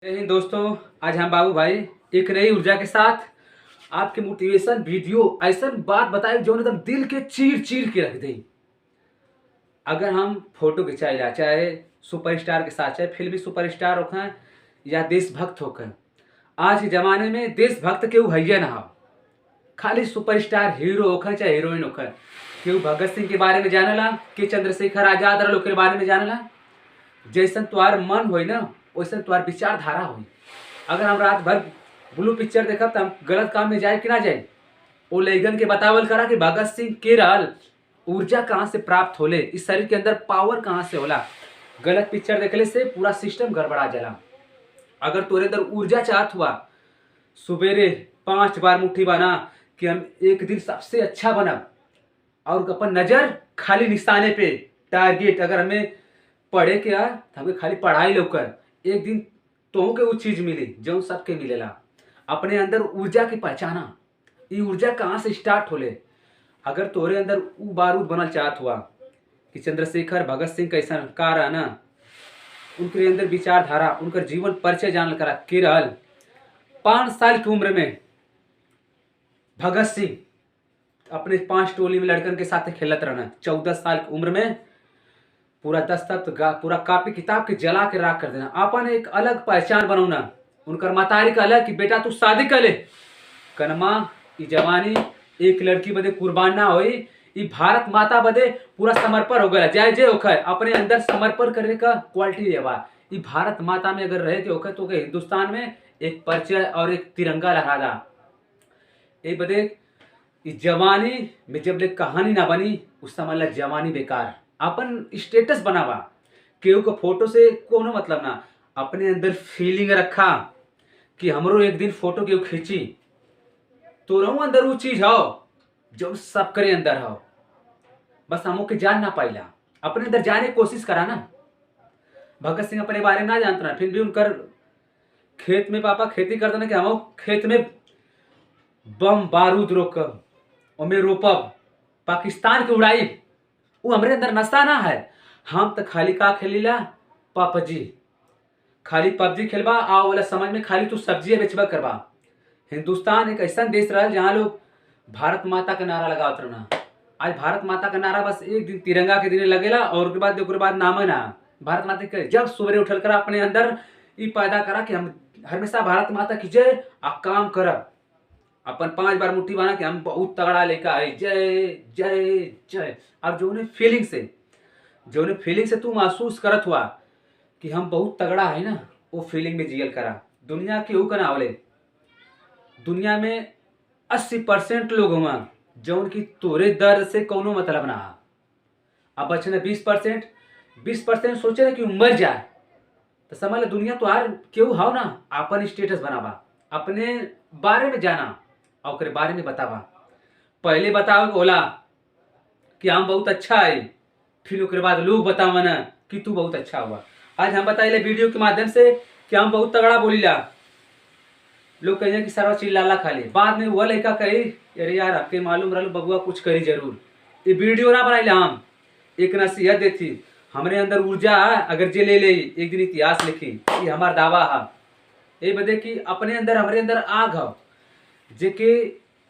जय हिंद दोस्तों। आज हम बाबू भाई एक नई ऊर्जा के साथ आपके मोटिवेशन वीडियो ऐसा बात बताए जो एकदम दिल के चीर चीर के रख दे। अगर हम फोटो खिंचाइला चाहे सुपरस्टार के साथ, चाहे फिल्मी सुपरस्टार होकर या देशभक्त होकर, आज के जमाने में देशभक्त केहू है ना हो। खाली सुपरस्टार हीरो होकर चाहे हीरोइन होकर, केहू भगत सिंह के बारे में जानला, के चंद्रशेखर आजाद रहा के बारे में जानला। जैसन तुम्हार मन होई ना वैसन तुम्हार विचारधारा होई। अगर हम रात भर ब्लू पिक्चर देखब तो हम गलत काम में जाए कि ना जाए। वो लेगन के बतावल करा कि भगत सिंह के रहल ऊर्जा कहाँ से प्राप्त होले, इस शरीर के अंदर पावर कहाँ से होला। गलत पिक्चर देखले से पूरा सिस्टम गड़बड़ा जाला। अगर तोरे अंदर ऊर्जा चाहत हुआ, सुबेरे 5 बार मुट्ठी बना कि हम एक दिन सबसे अच्छा बनब और अपन नजर खाली निशाने पे टारगेट, अगर हमें पढ़े के आ तो हमें खाली पढ़ाई लौकर एक दिन तो के वो चीज मिली जो सबके मिलेला। अपने अंदर ऊर्जा की पहचाना, ये ऊर्जा कहाँ से स्टार्ट होले। अगर तोरे अंदर वो बारूद बनल चाहत हुआ कि चंद्रशेखर भगत सिंह कैसा का रहा ना, उनके अंदर विचारधारा, उनका जीवन परिचय जानल करा के रहल। 5 साल की उम्र में भगत सिंह अपने 5 टोली में लड़कन के साथ खेलत रहना। 14 साल की उम्र में पूरा दस्तखत पूरा कॉपी किताब के जला के राख कर देना। अपन एक अलग पहचान बनौना। उनकर मतारी का अलग कि बेटा तू शादी कर ले कनमा, ई जवानी एक लड़की बदे कुर्बान ना होई। ई भारत माता बदे पूरा समर्पण हो गया। जय जय होकर अपने अंदर समर्पण करने का क्वालिटी लेवा। ई भारत माता में अगर रहे के होकर तो हिंदुस्तान में एक परिचय और एक तिरंगा लहरादा। ये बदे इस जवानी में जब ले कहानी ना बनी उस समय जवानी बेकार। अपन स्टेटस बनावा, केहू को फोटो से कोनो मतलब ना। अपने अंदर फीलिंग रखा कि हमरो एक दिन फोटो केहू खींची तो रहूं अंदर वो चीज हो जो सब करे अंदर हो। बस हमो के जान ना पाइला, अपने अंदर जाने की कोशिश करा ना। भगत सिंह अपने बारे में ना जानता ना, फिर भी उनकर खेत में पापा खेती करते ना कि हम खेत में बम बारूद रोकब, उनमें रोपब, पाकिस्तान के उड़ाई। वो हमारे अंदर नशा ना है। हम तो खाली का खेलीला पबजी, खाली पबजी खेलबा आओ वाला समझ में खाली तू सब्जी बेचबा करबा। हिंदुस्तान एक ऐसा देश रहा जहाँ लोग भारत माता का नारा लगावत रहना। आज भारत माता का नारा बस एक दिन तिरंगा के दिन लगेला और उसके बाद नाम है ना भारत माता के। जब सवेरे उठल कर अपने अंदर ये पैदा करा कि हम हमेशा भारत माता की जय आ काम करब। अपन 5 बार मुट्ठी बना कि हम बहुत तगड़ा लेकर आए, जय जय जय। अब जो ने फीलिंग से तू महसूस करत हुआ कि हम बहुत तगड़ा है ना, वो फीलिंग में जियल करा। दुनिया के का ना होले। दुनिया में 80% लोग हुआ जो उनकी तोरे दर्द से कोनो मतलब ना। अब बचने 20% सोचे ना कि मर जाए तो समझ ले दुनिया तो यार क्यों हाउ ना। अपन स्टेटस बनावा, अपने बारे में जाना और उसके बारे में बतावा। पहले बताओ बोला कि हम बहुत अच्छा है, फिर उसके बाद लोग बतावा ना कि तू बहुत अच्छा हुआ। आज हम बताइले वीडियो के माध्यम से कि हम बहुत तगड़ा बोलीला। लोग कहिए कि सरवा चिल्लाला खाली, बाद में वह लड़का कही अरे यार आपके मालूम रहा बबुआ कुछ करी जरूर। ये वीडियो ना बनाइला, हम एक नसीहत देती। हमारे अंदर ऊर्जा है, अगर जे ले एक दिन इतिहास लिखी, ये हमारा दावा है। ये बदे कि अपने अंदर हमारे अंदर आग है जेके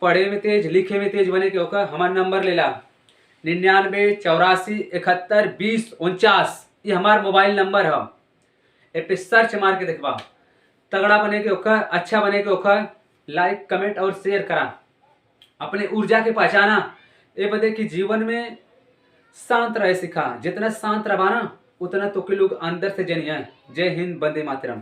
पढ़े में तेज लिखे में तेज बने के होकर हमारा नंबर लेला 99 84 71 20 49। ये हमारा मोबाइल नंबर है। ए पे सर्च मार के देखबा। तगड़ा बने के होकर, अच्छा बने के होकर लाइक कमेंट और शेयर करा। अपने ऊर्जा के पहचाना। ये बदे कि जीवन में शांत रहे सिखा। जितना शांत रहा ना उतना तो के लोग अंदर से जनिए। जय हिंद, वंदे मातरम।